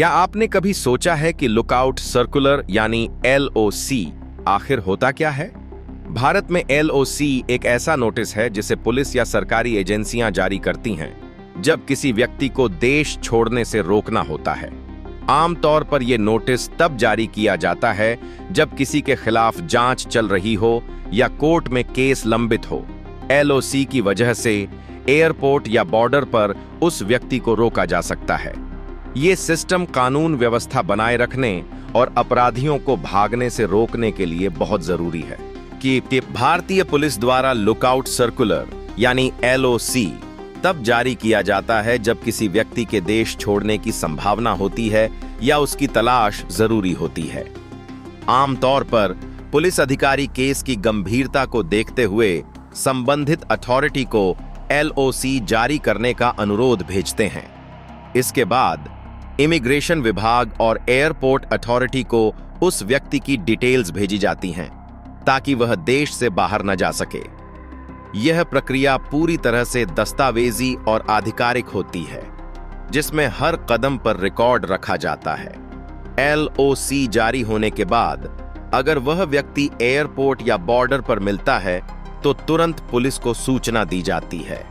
क्या आपने कभी सोचा है कि लुकआउट सर्कुलर यानी LOC आखिर होता क्या है? भारत में LOC एक ऐसा नोटिस है जिसे पुलिस या सरकारी एजेंसियां जारी करती हैं जब किसी व्यक्ति को देश छोड़ने से रोकना होता है। आमतौर पर यह नोटिस तब जारी किया जाता है जब किसी के खिलाफ जांच चल रही हो या कोर्ट में केस लंबित हो। LOC की वजह से एयरपोर्ट या बॉर्डर पर उस व्यक्ति को रोका जा सकता है। ये सिस्टम कानून व्यवस्था बनाए रखने और अपराधियों को भागने से रोकने के लिए बहुत जरूरी है कि भारतीय पुलिस द्वारा लुकआउट सर्कुलर यानी LOC तब जारी किया जाता है जब किसी व्यक्ति के देश छोड़ने की संभावना होती है या उसकी तलाश जरूरी होती है। आमतौर पर पुलिस अधिकारी केस की गंभीरता को देखते हुए संबंधित अथॉरिटी को LOC जारी करने का अनुरोध भेजते हैं। इसके बाद इमिग्रेशन विभाग और एयरपोर्ट अथॉरिटी को उस व्यक्ति की डिटेल्स भेजी जाती हैं ताकि वह देश से बाहर न जा सके। यह प्रक्रिया पूरी तरह से दस्तावेजी और आधिकारिक होती है, जिसमें हर कदम पर रिकॉर्ड रखा जाता है। LOC जारी होने के बाद अगर वह व्यक्ति एयरपोर्ट या बॉर्डर पर मिलता है तो तुरंत पुलिस को सूचना दी जाती है।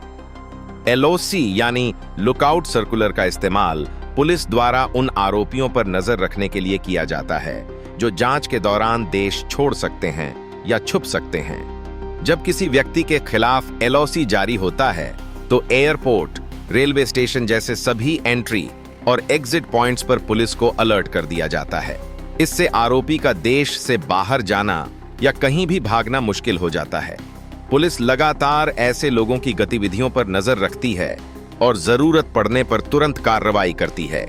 LOC यानी लुकआउट सर्कुलर का इस्तेमाल पुलिस द्वारा उन आरोपियों पर नजर रखने के लिए किया जाता है जो जांच के दौरान देश छोड़ सकते हैं या छुप सकते हैं। जब किसी व्यक्ति के खिलाफ LOC जारी होता है तो एयरपोर्ट, रेलवे स्टेशन जैसे सभी एंट्री और एग्जिट पॉइंट्स पर पुलिस को अलर्ट कर दिया जाता है। इससे आरोपी का देश से बाहर जाना या कहीं भी भागना मुश्किल हो जाता है। पुलिस लगातार ऐसे लोगों की गतिविधियों पर नजर रखती है और जरूरत पड़ने पर तुरंत कार्रवाई करती है।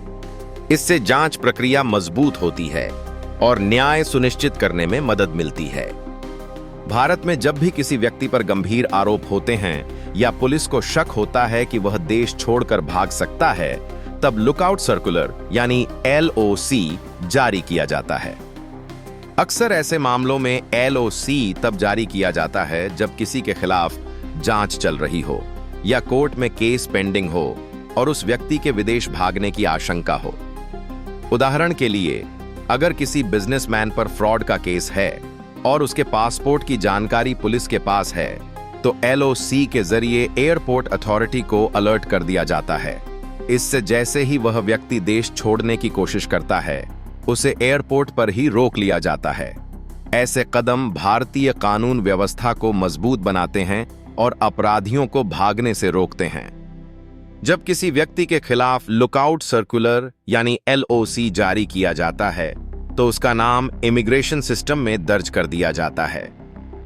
इससे जांच प्रक्रिया मजबूत होती है और न्याय सुनिश्चित करने में मदद मिलती है। भारत में जब भी किसी व्यक्ति पर गंभीर आरोप होते हैं या पुलिस को शक होता है कि वह देश छोड़कर भाग सकता है, तब लुकआउट सर्कुलर यानी LOC जारी किया जाता है। अक्सर ऐसे मामलों में LOC तब जारी किया जाता है जब किसी के खिलाफ जांच चल रही हो या कोर्ट में केस पेंडिंग हो और उस व्यक्ति के विदेश भागने की आशंका हो। उदाहरण के लिए, अगर किसी बिजनेसमैन पर फ्रॉड का केस है और उसके पासपोर्ट की जानकारी पुलिस के पास है, तो LOC के जरिए एयरपोर्ट अथॉरिटी को अलर्ट कर दिया जाता है। इससे जैसे ही वह व्यक्ति देश छोड़ने की कोशिश करता है, उसे एयरपोर्ट पर ही रोक लिया जाता है। ऐसे कदम भारतीय कानून व्यवस्था को मजबूत बनाते हैं और अपराधियों को भागने से रोकते हैं। जब किसी व्यक्ति के खिलाफ लुकआउट सर्कुलर यानी LOC जारी किया जाता है तो उसका नाम इमिग्रेशन सिस्टम में दर्ज कर दिया जाता है।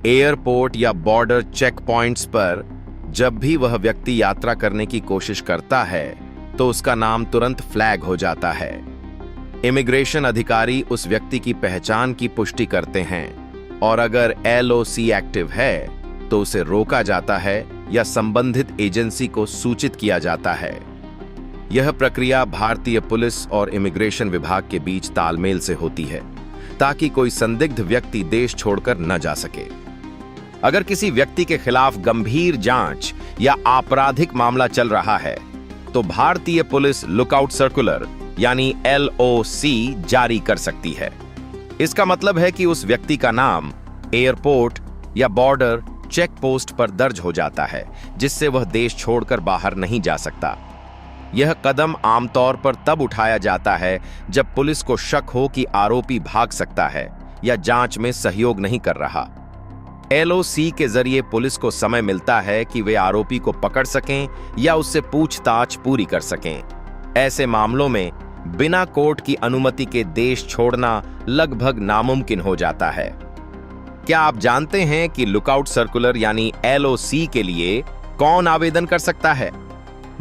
एयरपोर्ट या बॉर्डर चेक पॉइंट्स पर जब भी वह व्यक्ति यात्रा करने की कोशिश करता है तो उसका नाम तुरंत फ्लैग हो जाता है। इमिग्रेशन अधिकारी उस व्यक्ति की पहचान की पुष्टि करते हैं और अगर LOC एक्टिव है तो उसे रोका जाता है या संबंधित एजेंसी को सूचित किया जाता है। यह प्रक्रिया भारतीय पुलिस और इमिग्रेशन विभाग के बीच तालमेल से होती है ताकि कोई संदिग्ध व्यक्ति देश छोड़कर न जा सके। अगर किसी व्यक्ति के खिलाफ गंभीर जांच या आपराधिक मामला चल रहा है तो भारतीय पुलिस लुकआउट सर्कुलर यानी LOC जारी कर सकती है। इसका मतलब है कि उस व्यक्ति का नाम एयरपोर्ट या बॉर्डर चेक पोस्ट पर दर्ज हो जाता है, जिससे वह देश छोड़कर बाहर नहीं जा सकता। यह कदम आमतौर पर तब उठाया जाता है जब पुलिस को शक हो कि आरोपी भाग सकता है या जांच में सहयोग नहीं कर रहा। LOC के जरिए पुलिस को समय मिलता है कि वे आरोपी को पकड़ सकें या उससे पूछताछ पूरी कर सकें। ऐसे मामलों में बिना कोर्ट की अनुमति के देश छोड़ना लगभग नामुमकिन हो जाता है। क्या आप जानते हैं कि लुकआउट सर्कुलर यानी LOC के लिए कौन आवेदन कर सकता है?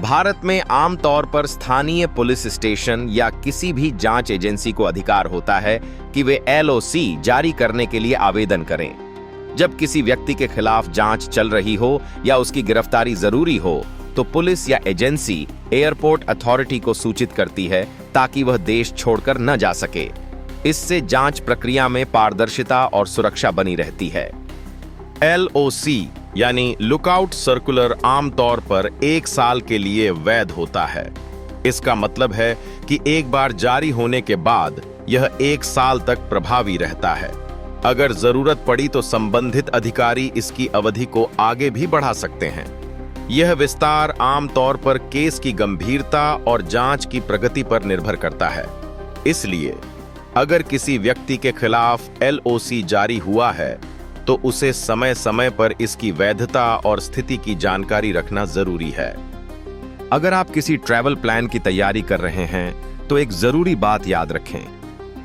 भारत में आमतौर पर स्थानीय पुलिस स्टेशन या किसी भी जांच एजेंसी को अधिकार होता है कि वे LOC जारी करने के लिए आवेदन करें। जब किसी व्यक्ति के खिलाफ जांच चल रही हो या उसकी गिरफ्तारी जरूरी हो, तो पुलिस या एजेंसी एयरपोर्ट अथॉरिटी को सूचित करती है ताकि वह देश छोड़कर न जा सके। इससे जांच प्रक्रिया में पारदर्शिता और सुरक्षा बनी रहती है। LOC यानी लुकआउट सर्कुलर आमतौर पर 1 साल के लिए वैध होता है। इसका मतलब है कि एक बार जारी होने के बाद यह 1 साल तक प्रभावी रहता है। अगर जरूरत पड़ी तो संबंधित अधिकारी इसकी अवधि को आगे भी बढ़ा सकते हैं। यह विस्तार आमतौर पर केस की गंभीरता और जांच की प्रगति पर निर्भर करता है। इसलिए अगर किसी व्यक्ति के खिलाफ LOC जारी हुआ है तो उसे समय समय पर इसकी वैधता और स्थिति की जानकारी रखना जरूरी है। अगर आप किसी ट्रैवल प्लान की तैयारी कर रहे हैं तो एक जरूरी बात याद रखें,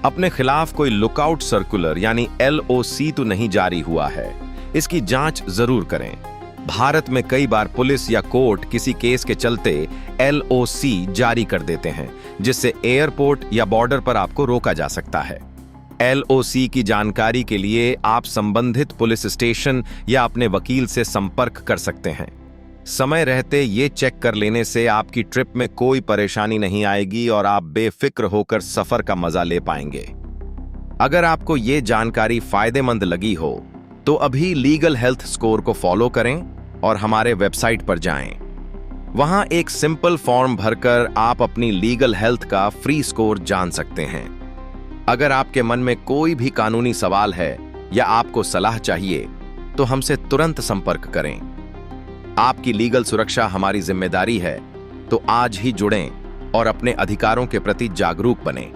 अपने खिलाफ कोई लुकआउट सर्कुलर यानी LOC तो नहीं जारी हुआ है, इसकी जांच जरूर करें। भारत में कई बार पुलिस या कोर्ट किसी केस के चलते LOC जारी कर देते हैं, जिससे एयरपोर्ट या बॉर्डर पर आपको रोका जा सकता है। LOC की जानकारी के लिए आप संबंधित पुलिस स्टेशन या अपने वकील से संपर्क कर सकते हैं। समय रहते ये चेक कर लेने से आपकी ट्रिप में कोई परेशानी नहीं आएगी और आप बेफिक्र होकर सफर का मजा ले पाएंगे। अगर आपको ये जानकारी फायदेमंद लगी हो तो अभी लीगल हेल्थ स्कोर को फॉलो करें और हमारे वेबसाइट पर जाएं। वहां एक सिंपल फॉर्म भरकर आप अपनी लीगल हेल्थ का फ्री स्कोर जान सकते हैं। अगर आपके मन में कोई भी कानूनी सवाल है या आपको सलाह चाहिए तो हमसे तुरंत संपर्क करें। आपकी लीगल सुरक्षा हमारी जिम्मेदारी है, तो आज ही जुड़ें और अपने अधिकारों के प्रति जागरूक बनें।